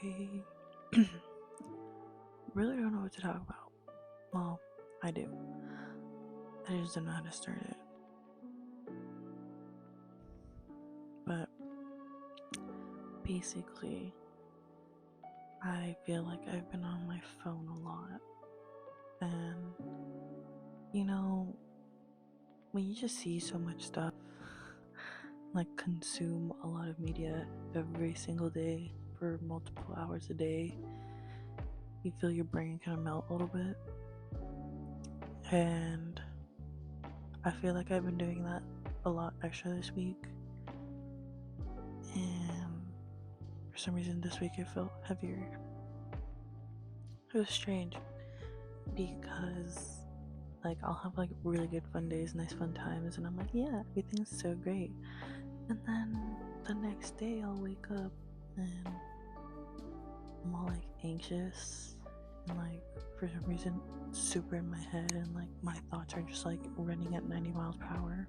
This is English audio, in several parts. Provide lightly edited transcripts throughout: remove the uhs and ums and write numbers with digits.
I really don't know what to talk about. Well, I do. I just don't know how to start it. But basically, I feel like I've been on my phone a lot. And, when you just see so much stuff, like consume a lot of media every single day for multiple hours a day, you feel your brain kind of melt a little bit. And I feel like I've been doing that a lot extra this week. And for some reason this week it felt heavier. It was strange because I'll have really good fun days, nice fun times, and I'm like, yeah, everything's so great. And then the next day I'll wake up and I'm all anxious and for some reason super in my head, and my thoughts are just running at 90 miles per hour.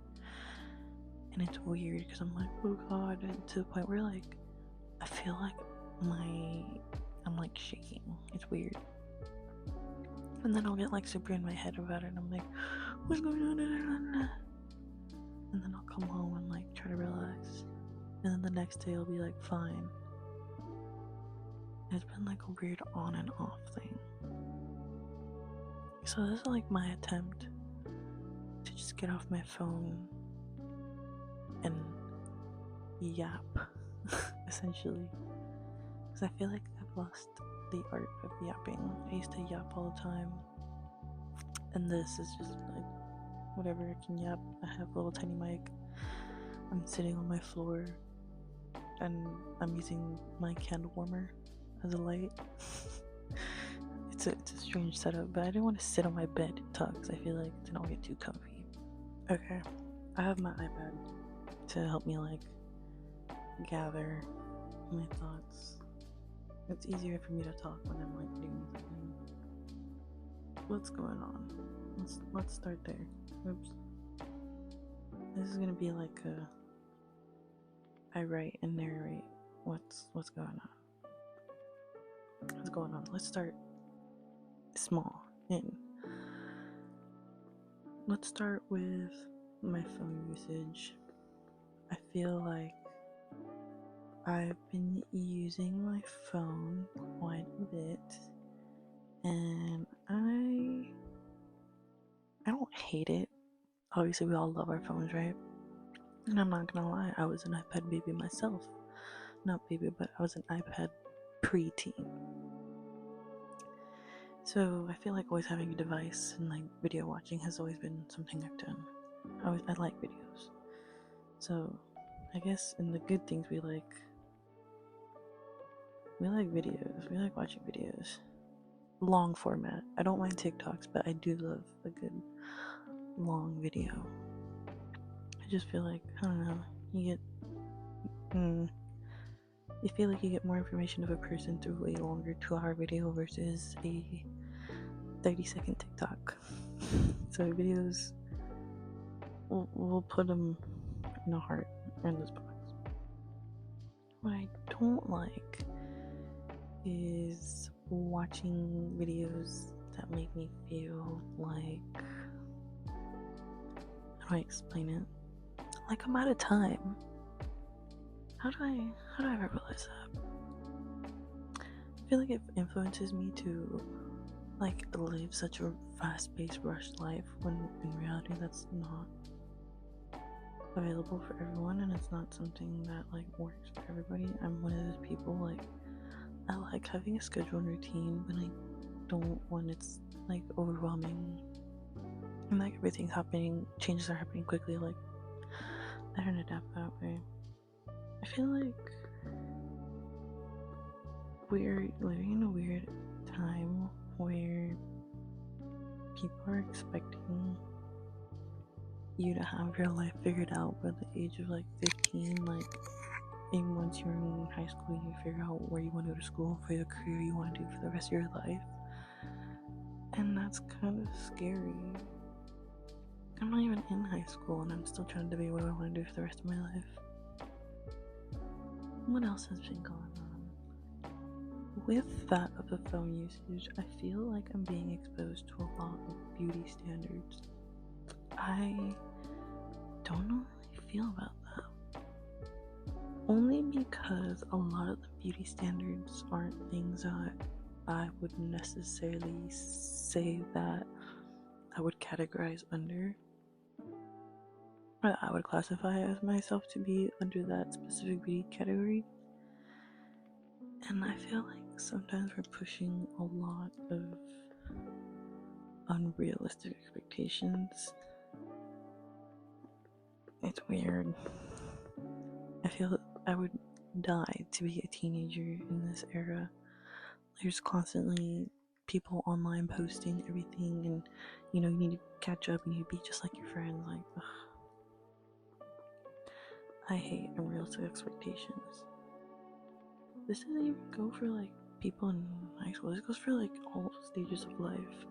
And it's weird because I'm like, oh god, and to the point where I feel like I'm shaking. It's weird. And then I'll get super in my head about it, and I'm like, what's going on? And then I'll come home and try to relax. And then the next day I'll be fine. And it's been a weird on and off thing. So this is my attempt to just get off my phone and yap, essentially. Because I feel like I've lost the art of yapping. I used to yap all the time, and this is just whatever I can yap. I have a little tiny mic. I'm sitting on my floor, and I'm using my candle warmer as a light. It's a strange setup, but I didn't want to sit on my bed and talk because I feel then I'll get too comfy. Okay, I have my iPad to help me gather my thoughts. It's easier for me to talk when I'm doing something. What's going on? Let's start there. Oops. This is gonna be I write and narrate what's going on. What's going on? Let's start small. Let's start with my phone usage. I feel I've been using my phone quite a bit, and I don't hate it. Obviously, we all love our phones, right? And I'm not gonna lie, I was an iPad baby myself. Not baby, but I was an iPad pre-teen. So I feel always having a device and video watching has always been something I've done. I like videos. So I guess in the good things we like videos. We like watching videos. Long format. I don't mind TikToks, but I do love a good long video. I just feel I don't know, you feel you get more information of a person through a longer 2-hour video versus a 30-second TikTok. So videos, we'll put them in a heart in this box. What I don't like is watching videos that make me feel how do I explain it? I'm out of time. How do I ever realize that? I feel it influences me to live such a fast-paced, rushed life when in reality that's not available for everyone, and it's not something that works for everybody. I'm one of those people I like having a schedule and routine, but I don't when it's overwhelming and everything's happening, changes are happening quickly. I don't adapt that way. I feel we're living in a weird time where people are expecting you to have your life figured out by the age of 15. Even once you're in high school, you figure out where you want to go to school for the career you want to do for the rest of your life, and that's kind of scary. I'm not even in high school and I'm still trying to debate what I want to do for the rest of my life. What else has been going on? with that of the phone usage, I feel like I'm being exposed to a lot of beauty standards. I don't know how I feel about that. Only because a lot of the beauty standards aren't things that I would necessarily say that I would categorize under, or that I would classify as myself to be under that specific beauty category. And I feel like sometimes we're pushing a lot of unrealistic expectations. It's weird. I feel I would die to be a teenager in this era. There's constantly people online posting everything, and you need to catch up, and you need to be just like your friends. Like, ugh. I hate unrealistic expectations. This doesn't even go for like people in high school. This goes for like all stages of life.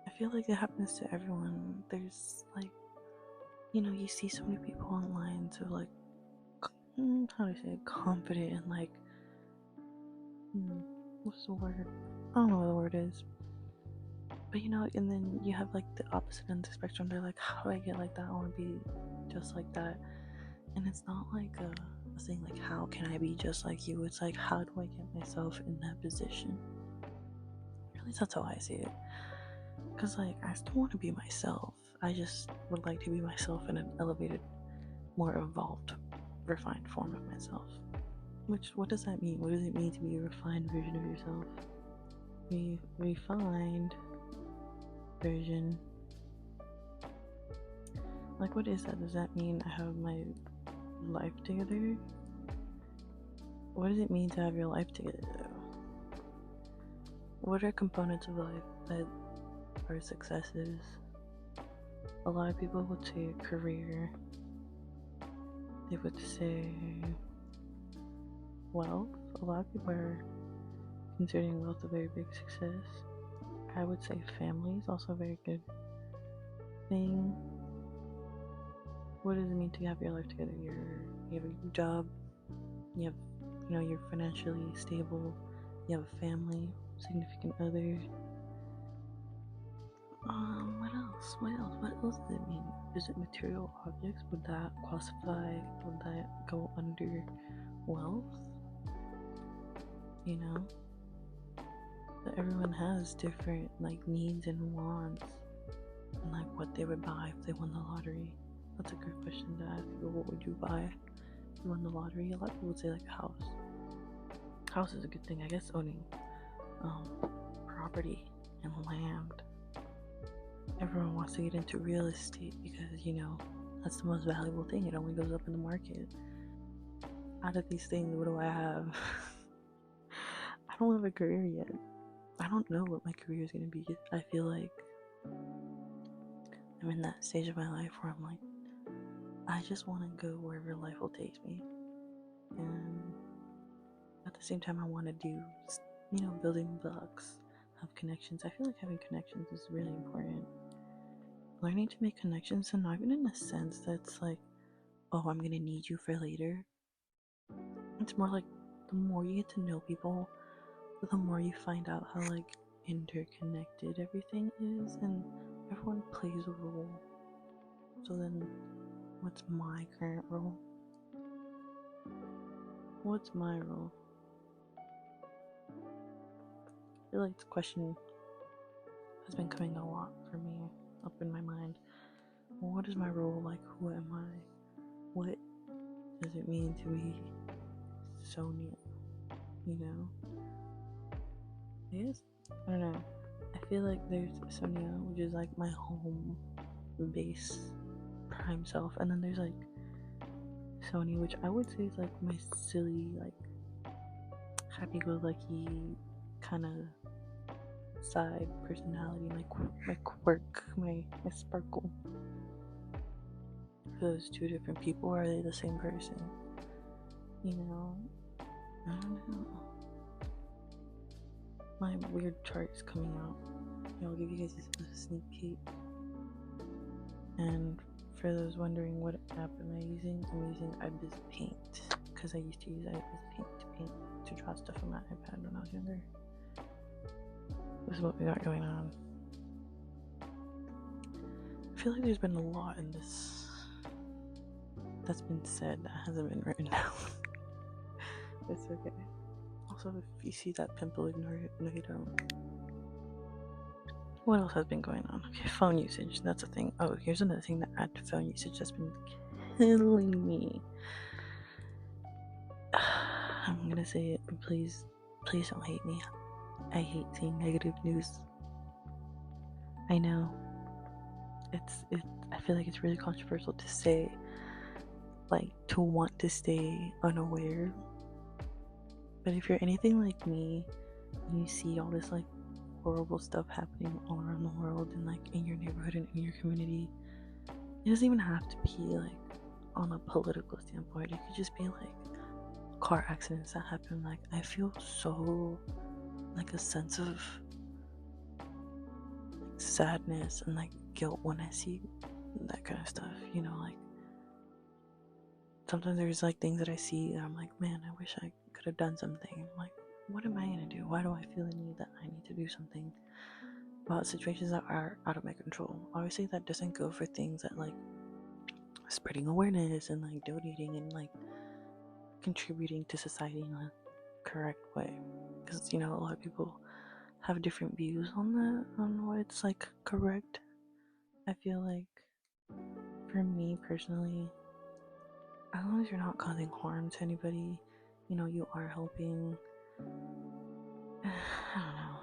I feel like it happens to everyone. There's like, you see so many people online so like, how do I say it, confident and like, what's the word? I don't know what the word is. But and then you have like the opposite end of the spectrum. They're like, how do I get like that? I want to be just like that. And it's not like a thing like, how can I be just like you? It's like, how do I get myself in that position? At least that's how I see it. Because like, I still want to be myself. I just would like to be myself in an elevated, more evolved, refined form of myself. What does that mean? What does it mean to be a refined version of yourself? Refined version. Like, what is that? Does that mean I have my life together? What does it mean to have your life together, though? What are components of life that are successes? A lot of people would say career. They would say wealth. A lot of people are considering wealth a very big success. I would say family is also a very good thing. What does it mean to have your life together? You have a job, you have, you're financially stable, you have a family, significant other. What else does it mean? Is it material objects? Would that go under wealth? But everyone has different like needs and wants, and like what they would buy if they won the lottery. That's a good question to ask people. What would you buy if you won the lottery? A lot of people would say like a house. House is a good thing, I guess. Owning property and land. Everyone wants to get into real estate because that's the most valuable thing. It only goes up in the market. Out of these things, what do I have? I don't have a career yet. I don't know what my career is going to be. I feel like I'm in that stage of my life where I'm like, I just want to go wherever life will take me. And at the same time, I want to do, building blocks, have connections. I feel like having connections is really important. Learning to make connections, and not even in a sense that's like, oh, I'm going to need you for later. It's more like the more you get to know people, the more you find out how like interconnected everything is, and everyone plays a role. So then what's my current role? What's my role? I feel like this question has been coming a lot for me up in my mind. What is my role? Like, who am I? What does it mean to be Sonia? Yes, I don't know. I feel like there's Sonia, which is like my home base, prime self, and then there's like Sony, which I would say is like my silly, like happy-go-lucky kind of side personality, my quirk, my sparkle. Are those two different people, or are they the same person? I don't know. My weird chart is coming out. I'll give you guys a sneak peek. And for those wondering what app am I using, I'm using Ibis Paint, because I used to use Ibis Paint to paint to draw stuff on my iPad when I was younger. This is what we got going on. I feel like there's been a lot in this that's been said that hasn't been written down. It's okay. Also, if you see that pimple, ignore it. No, you don't. What else has been going on? Okay, phone usage. That's a thing. Oh, here's another thing that add to phone usage that's been killing me. I'm gonna say it, but please don't hate me. I hate seeing negative news. I know. I feel like it's really controversial to say, like, to want to stay unaware. But if you're anything like me, and you see all this, like, horrible stuff happening all around the world and, like, in your neighborhood and in your community, it doesn't even have to be, like, on a political standpoint. It could just be, like, car accidents that happen. Like, I feel so, like, a sense of, like, sadness and, like, guilt when I see that kind of stuff, you know. Like, sometimes there's, like, things that I see and I'm like, man, I wish I could have done something. I'm like, what am I gonna do? Why do I feel the need that I need to do something about situations that are out of my control? Obviously, that doesn't go for things that, like, spreading awareness and, like, donating and, like, contributing to society in a correct way, because, you know, a lot of people have different views on that, on what it's, like, correct. I feel like, for me personally, as long as you're not causing harm to anybody, you know, you are helping. I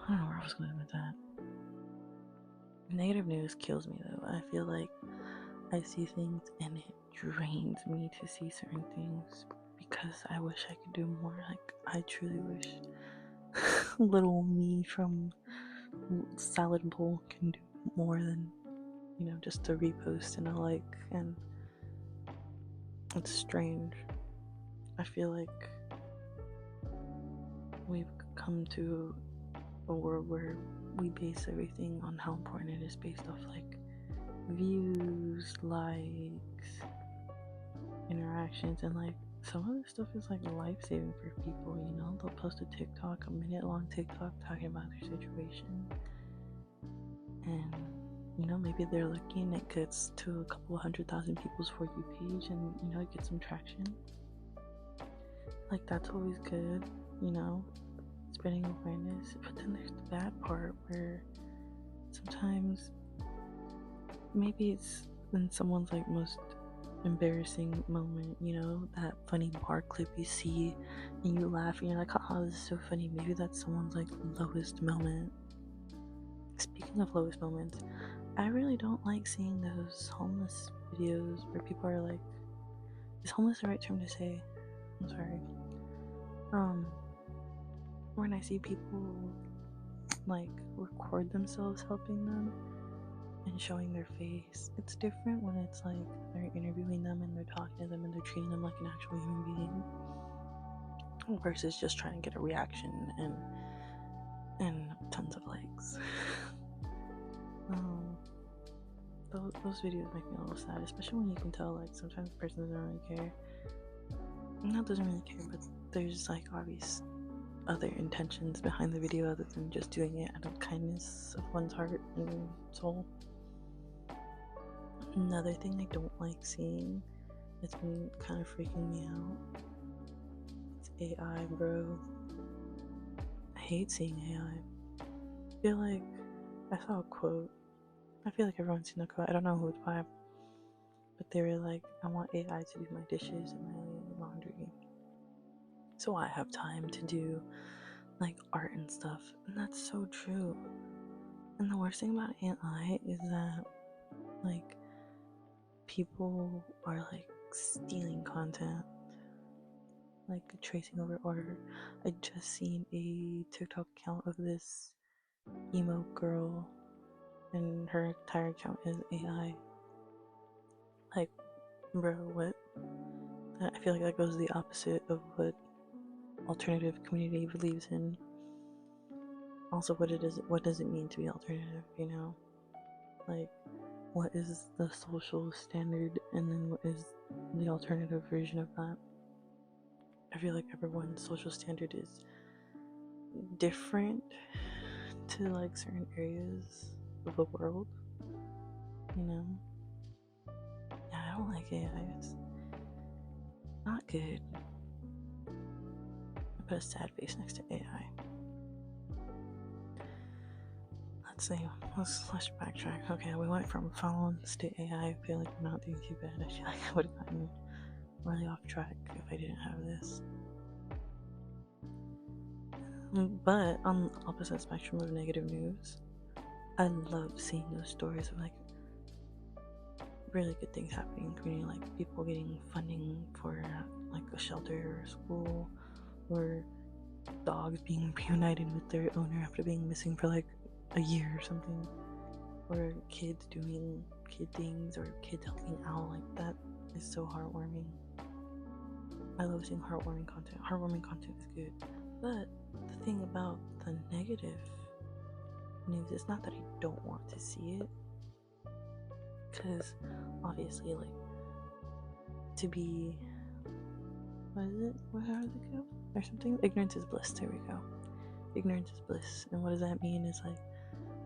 don't know where I was going with that. Negative news kills me, though. I feel like I see things and it drains me to see certain things, because I wish I could do more. Like, I truly wish little me from Salad Bowl can do more than, you know, just a repost and a like. And it's strange. I feel like we've come to a world where we base everything on how important it is based off, like, views, likes, interactions, and, like, some of this stuff is, like, life-saving for people, you know. They'll post a TikTok, a minute-long TikTok talking about their situation, and, you know, maybe they're lucky and it gets to a couple 100,000 people's For You page, and, you know, it gets some traction. Like, that's always good, you know, spreading awareness. But then there's the bad part where sometimes maybe it's in someone's, like, most embarrassing moment, you know, that funny bar clip you see and you laugh and you're like, oh, this is so funny. Maybe that's someone's, like, lowest moment. Speaking of lowest moments, I really don't like seeing those homeless videos where people are like, is homeless the right term to say? I'm sorry. When I see people, like, record themselves helping them and showing their face, it's different when it's like they're interviewing them and they're talking to them and they're treating them like an actual human being, versus just trying to get a reaction and tons of likes. Those videos make me a little sad, especially when you can tell, like, sometimes the person doesn't really care. Not doesn't really care, but there's, like, obvious other intentions behind the video other than just doing it out of kindness of one's heart and soul. Another thing I don't like seeing, it's been kind of freaking me out, it's AI, bro. I hate seeing AI. I feel like I saw a quote. I feel like everyone's seen the quote. I don't know who it's by, but they were like, I want AI to do my dishes and my laundry, so I have time to do, like, art and stuff. And that's so true. And the worst thing about AI is that, like, people are, like, stealing content, like tracing over. Or I just seen a TikTok account of this emo girl and her entire account is AI. Like, bro, what? I feel like that goes the opposite of what alternative community believes in. Also, what does it mean to be alternative, you know? Like, what is the social standard, and then what is the alternative version of that? I feel like everyone's social standard is different to like certain areas of the world, you know? Yeah, I don't like AI. It's not good. I put a sad face next to AI. Let's see. Let's backtrack. Okay, we went from phones to AI. I feel like we're not doing too bad. I feel like I would have gotten really off track if I didn't have this. But on the opposite spectrum of negative news, I love seeing those stories of like really good things happening in the community, like people getting funding for like a shelter or a school, or dogs being reunited with their owner after being missing for like a year or something, or kids doing kid things, or kids helping out. Like that is so heartwarming. I love seeing heartwarming content. Heartwarming content is good. But the thing about the negative news is not that I don't want to see it, because obviously, like, to be, what is it? How does it go? Or something? Ignorance is bliss. There we go. Ignorance is bliss. And what does that mean? Is like,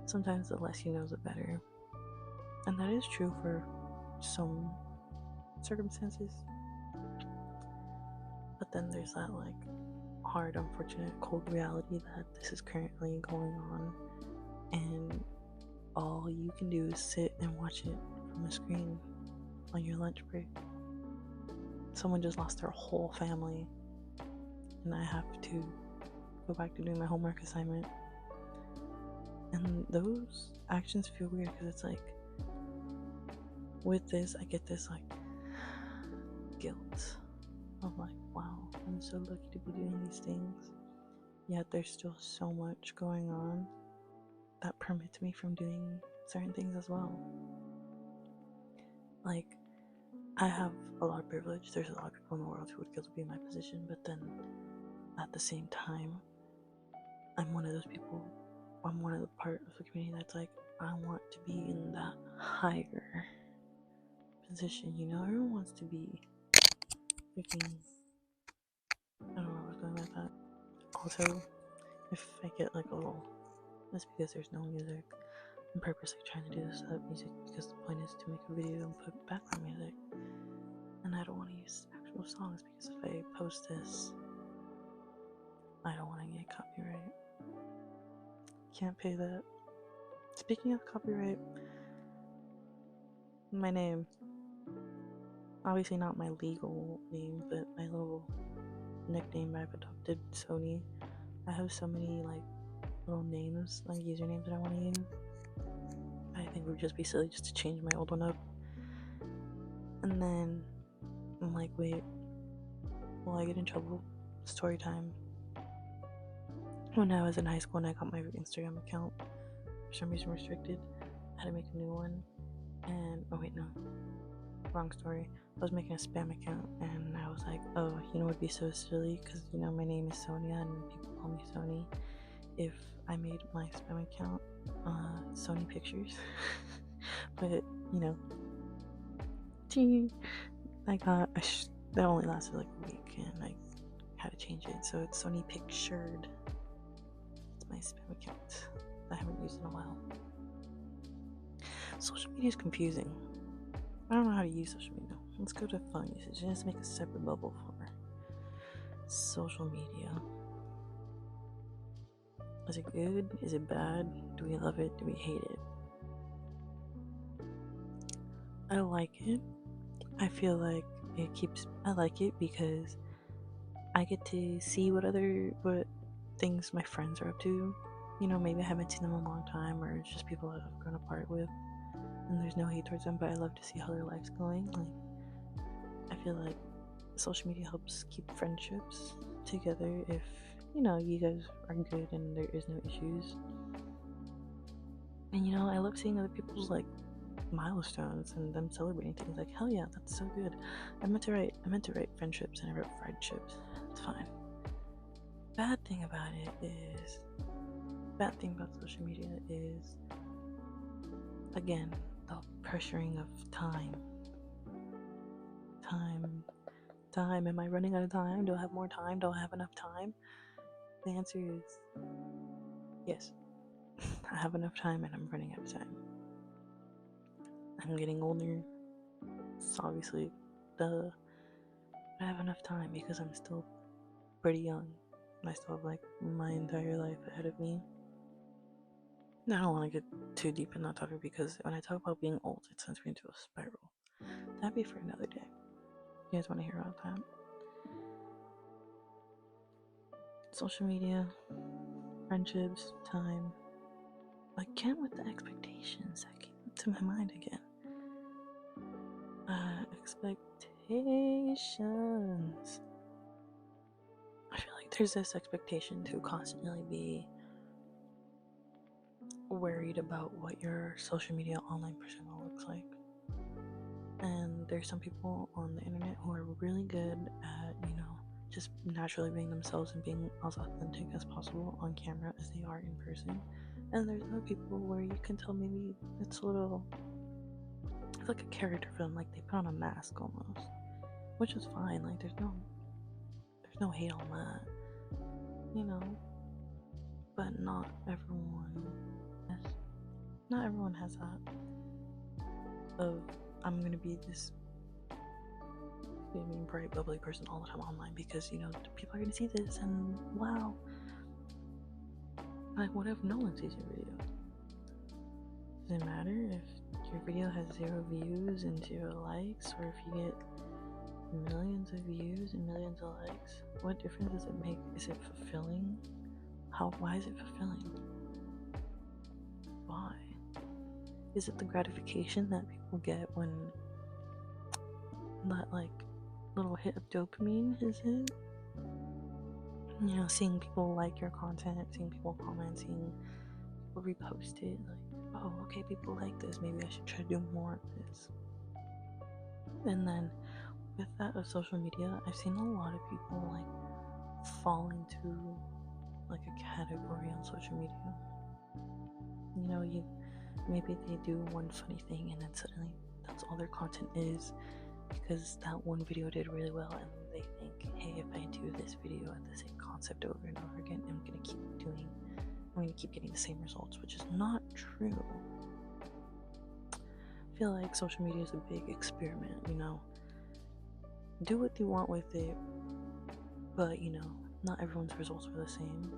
sometimes the less you know, the better. And that is true for some circumstances. But then there's that, like, hard, unfortunate, cold reality that this is currently going on. And all you can do is sit and watch it from a screen on your lunch break. Someone just lost their whole family, and I have to go back to doing my homework assignment. And those actions feel weird because it's like, with this, I get this like guilt of like, wow, I'm so lucky to be doing these things. Yet there's still so much going on that permits me from doing certain things as well. Like, I have a lot of privilege. There's a lot of people in the world who would kill to be in my position, but then at the same time, I'm one of those people. I'm one of the part of the community that's like, I want to be in that higher position. You know, everyone wants to be freaking. I don't know where I was going with that. Also, if I get like a little, that's because there's no music. I'm purposely trying to do this without music because the point is to make a video and put background music. And I don't want to use actual songs because if I post this, I don't want to get copyright. Can't pay that. Speaking of copyright, my name. Obviously not my legal name, but my little nickname I've adopted, Sony. I have so many like little names, like usernames that I want to use. I think it would just be silly just to change my old one up. And then I'm like, wait, will I get in trouble? Story time. When I was in high school and I got my Instagram account for some reason restricted, I had to make a new one. And oh wait, no, wrong story. I was making a spam account and I was like, oh, you know what would be so silly, because you know my name is Sonia and people call me Sony, if I made my spam account Sony Pictures. But you know, I got that only lasted like a week and I had to change it, so it's Sony Pictured. It's my spam account that I haven't used in a while. Social media is confusing. I don't know how to use social media. Let's go to phone usage. Let's make a separate bubble for social media. Is it good? Is it bad? Do we love it? Do we hate it? I like it. I feel like I like it because I get to see what things my friends are up to. You know, maybe I haven't seen them in a long time, or it's just people that I've grown apart with. And there's no hate towards them, but I love to see how their life's going. Like, I feel like social media helps keep friendships together if, you know, you guys are good and there is no issues. And, you know, I love seeing other people's, like, milestones and them celebrating things. Like, hell yeah, that's so good. I meant to write friendships and I wrote friendships. It's fine. Bad thing about social media is, again, the pressuring of time time? Am I running out of time? Do I have more time? Do I have enough time? The answer is yes. I have enough time and I'm running out of time. I'm getting older. It's obviously duh. But I have enough time because I'm still pretty young. I still have like my entire life ahead of me. Now, I don't want to get too deep in that topic because when I talk about being old, it sends me into a spiral. That'd be for another day. You guys want to hear about that? Social media, friendships, time. Again with the expectations that came to my mind again. Expectations. I feel like there's this expectation to constantly be worried about what your social media online persona looks like. And there's some people on the internet who are really good at, just naturally being themselves and being as authentic as possible on camera as they are in person. And there's other people where you can tell maybe it's like a character film, like they put on a mask almost, which is fine. Like there's no hate on that, but not everyone has that of I'm gonna be this bright bubbly person all the time online because people are gonna see this and wow. Like, what if no one sees your video? Does it matter if your video has 0 views and 0 likes, or if you get millions of views and millions of likes? What difference does it make? Is it fulfilling? Why is it fulfilling? Why? Is it the gratification that people get when that little hit of dopamine is it? Seeing people like your content, seeing people comment, seeing people repost it, like, oh, okay, people like this, maybe I should try to do more of this. And then with that of social media, I've seen a lot of people fall into a category on social media. Maybe they do one funny thing and then suddenly that's all their content is because that one video did really well, and they think, hey, if I do this video at the same concept over and over again, I'm gonna keep getting the same results, which is not true. I feel like social media is a big experiment, do what you want with it, but not everyone's results are the same,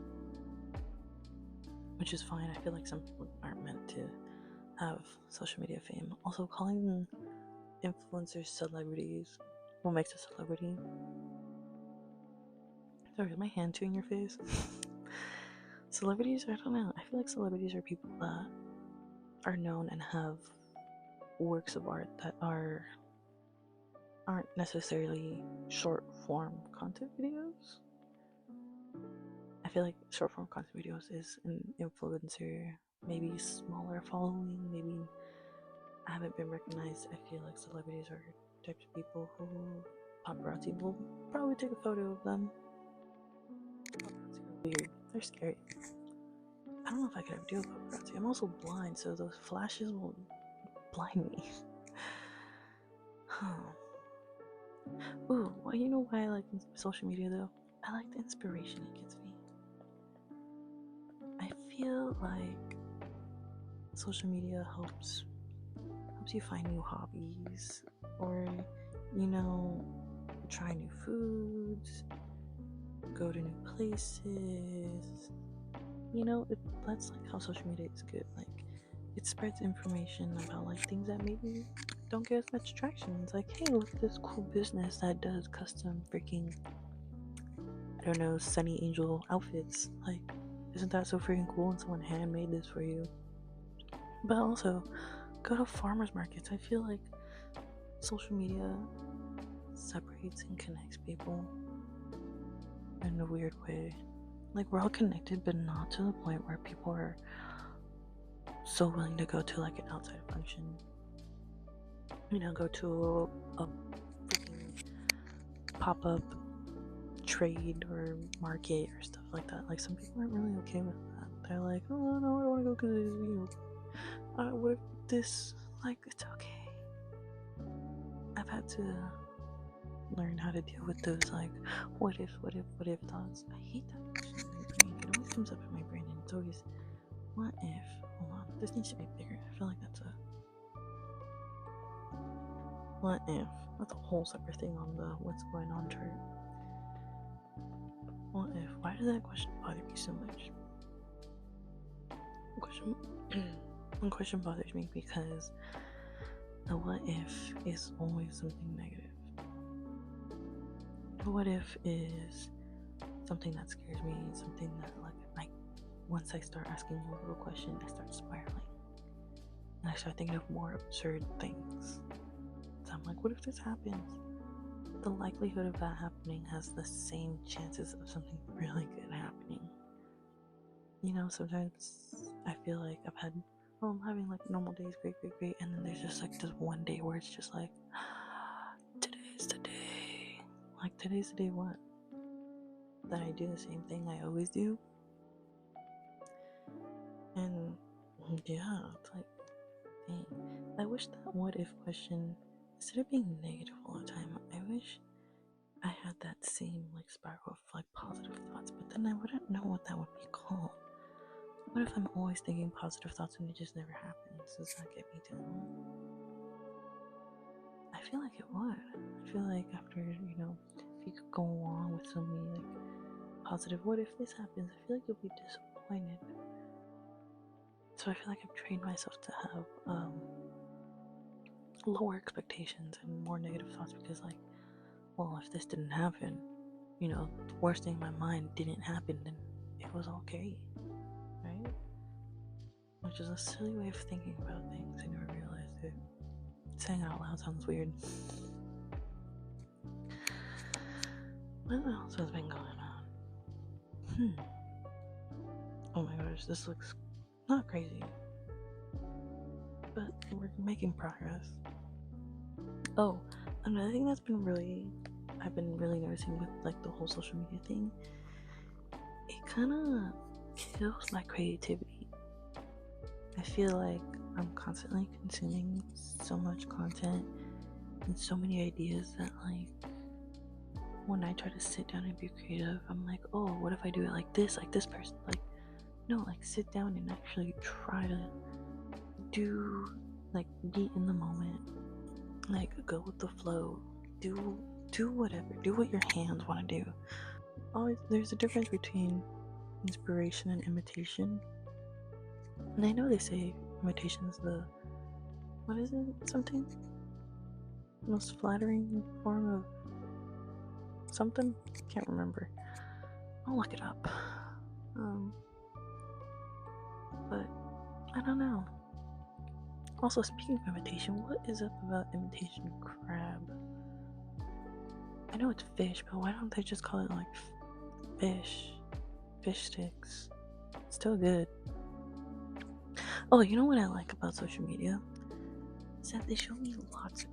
which is fine. I feel like some people aren't meant to have social media fame. Also, calling influencers celebrities, what makes a celebrity? Sorry, is my hand too in your face? Celebrities, I don't know. I feel like celebrities are people that are known and have works of art that aren't necessarily short form content videos. I feel like short form content videos is an influencer, maybe smaller following, maybe I haven't been recognized. I feel like celebrities are types of people who paparazzi will probably take a photo of them. Paparazzi are weird. They're scary. I don't know if I could ever deal with paparazzi. I'm also blind, so those flashes will blind me. Ooh, well, you know why I like social media though? I like the inspiration it gives me. I feel like social media helps you find new hobbies, or try new foods, go to new places. That's how social media is good. It spreads information about things that maybe don't get as much traction. It's like, hey, look at this cool business that does custom freaking, I don't know, Sunny Angel outfits. Isn't that so freaking cool? And someone handmade this for you. But also, go to farmers markets. I feel like social media separates and connects people in a weird way. We're all connected, but not to the point where people are so willing to go to an outside function. Go to a freaking pop-up trade or market or stuff like that. Some people aren't really okay with that. They're like, oh no, I don't want to go because what if this? It's okay. I've had to learn how to deal with those like what if thoughts. I hate that question in my brain. It always comes up in my brain and it's always what if. Hold on, this needs to be bigger. I feel like that's a what if. That's a whole separate thing on the what's going on chart. What if? Why does that question bother me so much? One question bothers me because the what if is always something negative. The what if is something that scares me, something that like once I start asking more of a question, I start spiraling. And I start thinking of more absurd things. So I'm like, what if this happens? The likelihood of that happening has the same chances of something really good happening. You know, sometimes I feel like I'm having like normal days, great, and then there's just like this one day where it's just like, today's the day. Like, today's the day what? That I do the same thing I always do. And yeah, it's like, dang. I wish that what if question, instead of being negative all the time, I wish I had that same like spiral of like positive thoughts, but then I wouldn't know what that would be called. What if I'm always thinking positive thoughts and it just never happens? Does that get me down? I feel like it would. I feel like after, if you could go along with so many like positive, what if this happens? I feel like you'll be disappointed. So I feel like I've trained myself to have lower expectations and more negative thoughts because like, well, if this didn't happen, the worst thing in my mind didn't happen, then it was okay, right? Which is a silly way of thinking about things. I never realized it. Saying it out loud sounds weird. What else has been going on? Oh my gosh, this looks not crazy, but we're making progress. Oh, another thing I've been really noticing with like the whole social media thing, it kind of kills my creativity. I feel like I'm constantly consuming so much content and so many ideas that like when I try to sit down and be creative, I'm like, oh, what if I do it like this person? Like, no, like sit down and actually try to be in the moment, like go with the flow, do whatever, do what your hands want to do. Always, there's a difference between inspiration and imitation. And I know they say imitation is something? Most flattering form of something? Can't remember. I'll look it up. But I don't know. Also, speaking of imitation, what is up about imitation crab? I know it's fish, but why don't they just call it like fish sticks? It's still good. Oh, you know what I like about social media? Is that they show me lots of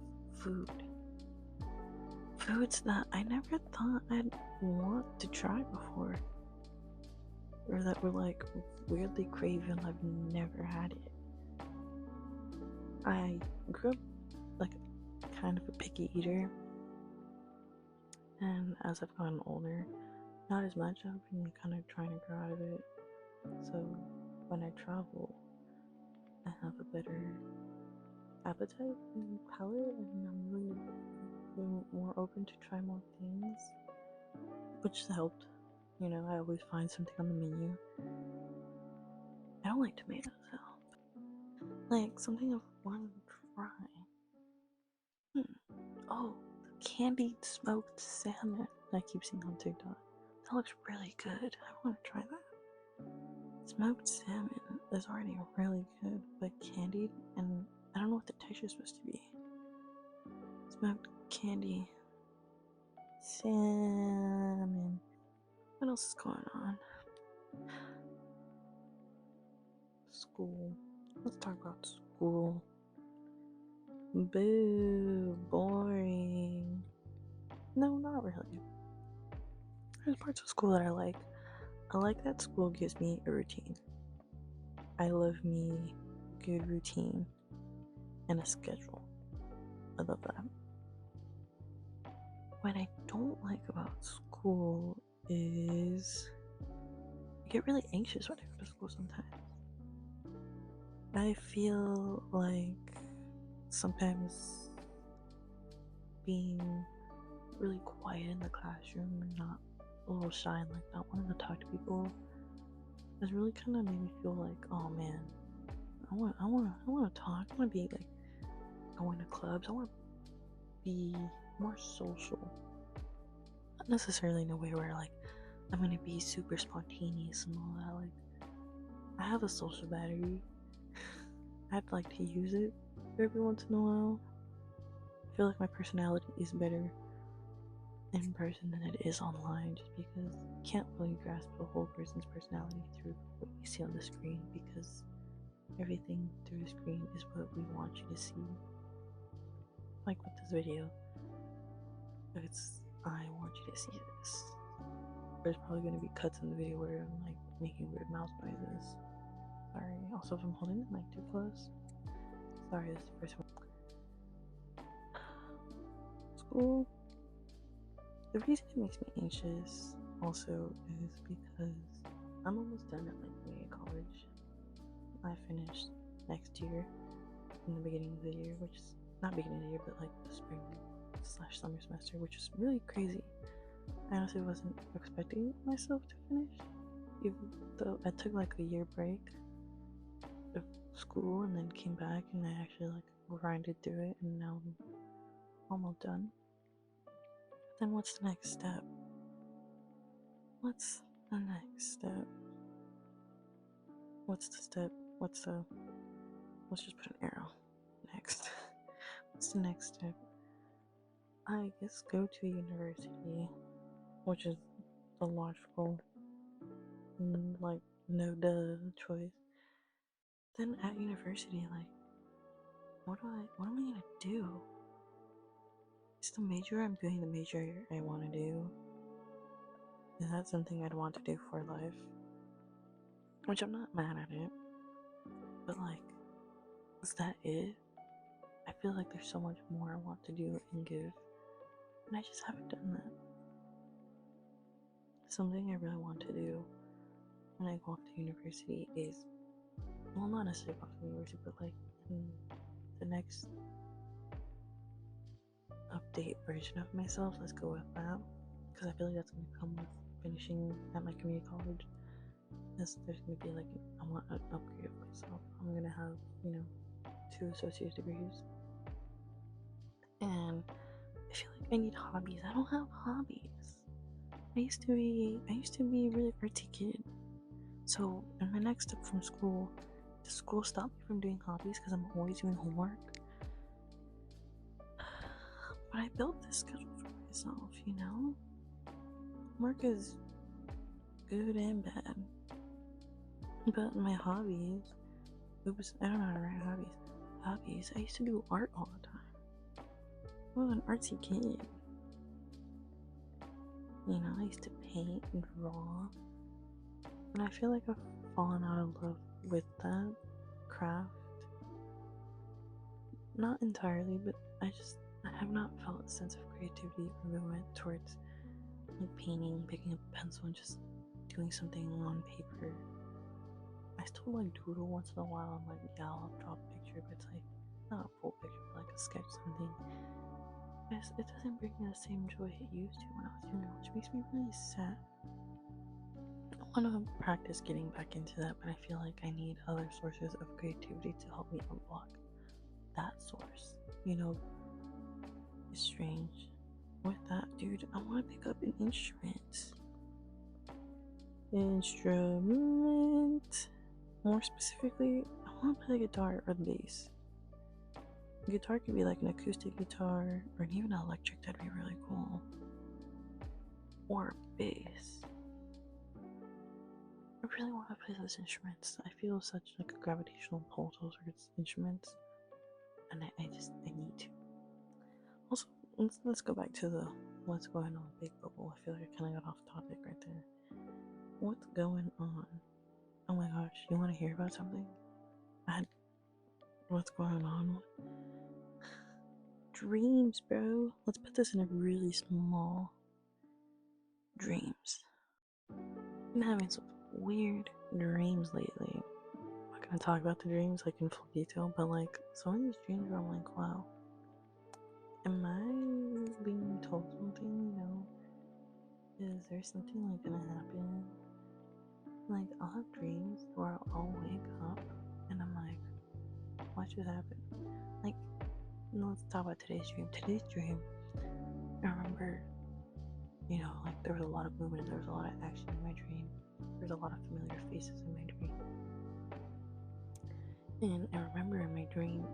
foods that I never thought I'd want to try before, or that were like weirdly craving. I've never had it. I grew up like kind of a picky eater, and as I've gotten older, not as much. I've been kind of trying to grow out of it. So when I travel, I have a better appetite and palate, and I'm really more open to try more things, which has helped. I always find something on the menu. I don't like tomatoes though. Like something I want to try. Oh, candied smoked salmon I keep seeing on TikTok. That looks really good. I want to try that. Smoked salmon is already really good, but candied, and I don't know what the texture is supposed to be. Smoked candy salmon. What else is going on? School. Let's talk about school. Boo, boring. No, not really. There's parts of school that I like. I like that school gives me a routine. I love me good routine and a schedule. I love that. what I don't like about school is I get really anxious when I go to school sometimes. I feel like sometimes being really quiet in the classroom and not a little shy and like not wanting to talk to people has really kind of made me feel like, oh man, I want to talk. I want to be like going to clubs. I want to be more social. Not necessarily in a way where like I'm gonna be super spontaneous and all that. Like I have a social battery. I'd like to use it every once in a while. I feel like my personality is better in person than it is online, just because you can't really grasp a whole person's personality through what you see on the screen, because everything through the screen is what we want you to see. Like with this video, I want you to see this. There's probably going to be cuts in the video where I'm like making weird mouth noises. Sorry. Also, if I'm holding the mic too close. Sorry, this is the first one. School. The reason it makes me anxious also is because I'm almost done at my community college. I finished next year, in the beginning of the year, which is not beginning of the year, but like the spring/summer semester, which is really crazy. I honestly wasn't expecting myself to finish, even though I took like a year break of school and then came back and I actually like grinded through it, and now I'm almost done. But then what's the next step? What's the next step? What's the step? Let's just put an arrow. Next. What's the next step? I guess go to university, which is the logical, like, no duh choice. Then at university, like, what am I gonna do? Is the major I'm doing the major I want to do? Is that something I'd want to do for life? Which I'm not mad at it, but like, is that it? I feel like there's so much more I want to do and give, and I just haven't done that. Something I really want to do when I go off to university is, well, not necessarily off to university, but like in the next update version of myself, let's go with that, because I feel like that's going to come with finishing at my community college. There's going to be like, I want an upgrade of myself. I'm going to have, 2 associate degrees, and I feel like I need hobbies. I don't have hobbies. I used to be a really artsy kid. So in my next step from school, does school stop me from doing hobbies because I'm always doing homework? But I built this schedule for myself, Homework is good and bad. But my hobbies, I don't know how to write hobbies. I used to do art all the time. I was an artsy kid. I used to paint and draw. And I feel like I've fallen out of love with that craft. Not entirely, but I have not felt a sense of creativity or movement towards like painting, picking up a pencil and just doing something on paper. I still like doodle once in a while. I'm like, yeah, I'll draw a picture, but it's like not a full picture, but like a sketch, something. It doesn't bring me the same joy it used to when I was younger, which makes me really sad. I want to practice getting back into that, but I feel like I need other sources of creativity to help me unblock that source. It's strange. With that, dude, I want to pick up an instrument. More specifically, I want to play the guitar or the bass. The guitar could be like an acoustic guitar or even an electric. That'd be really cool. Or bass. I really want to play those instruments. I feel such like a gravitational pull towards instruments, and I need to. Also, let's go back to the what's going on big bubble. I feel like I kind of got off topic right there. What's going on? Oh my gosh, you want to hear about something? What's going on? dreams, bro. Let's put this in a really small dreams. I've been having some weird dreams lately. I'm not gonna talk about the dreams like in full detail, but like some of these dreams where I'm like, wow, am I being told something? You know, is there something like gonna happen? Like I'll have dreams where I'll wake up and I'm like, what just happened? Like, let's talk about today's dream. Today's dream, I remember, you know, like there was a lot of movement, there was a lot of action in my dream. There's a lot of familiar faces in my dream. And I remember in my dream,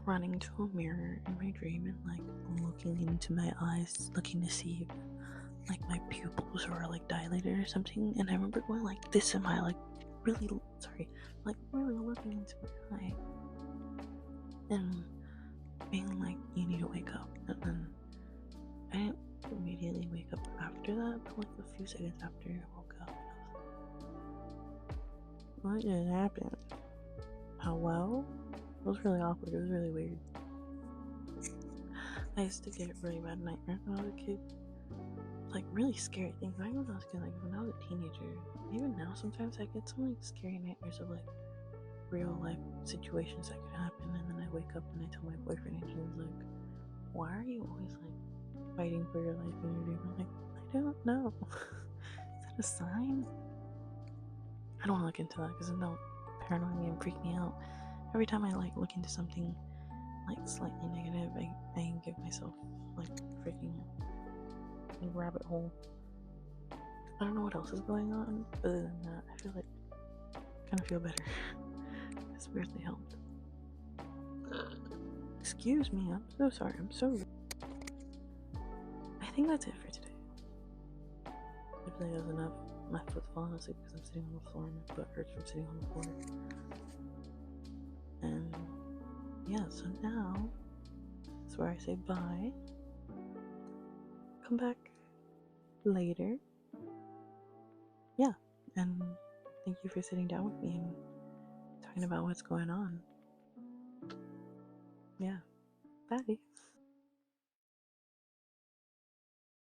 running to a mirror in my dream and like looking into my eyes, looking to see if like my pupils were like dilated or something. And I remember going like this in my like really looking into my eye and being like, you need to wake up. And then I didn't immediately wake up after that, but like a few seconds after I woke up, and I was like, what just happened? Hello? It was really awkward. It was really weird. I used to get really bad nightmares when I was a kid. Like really scary things. Not even when I was a kid, like when I was a teenager. Even now, sometimes I get some like scary nightmares of like real life situations that could happen, and then I wake up and I tell my boyfriend, and he was like, "Why are you always like fighting for your life in your dream?" I'm like, I don't know. Is that a sign? I don't want to look into that because it'll paranoid me and freak me out. Every time I like look into something like slightly negative, I give myself like freaking rabbit hole. I don't know what else is going on, but other than that, I feel like I kind of feel better. It's weirdly helped. Excuse me, I'm so sorry. I'm so. I think that's it for today. Hopefully that was enough. My foot's falling asleep because I'm sitting on the floor and my foot hurts from sitting on the floor. And yeah, so now that's where I say bye. Come back later. Yeah, and thank you for sitting down with me and talking about what's going on. Yeah, bye.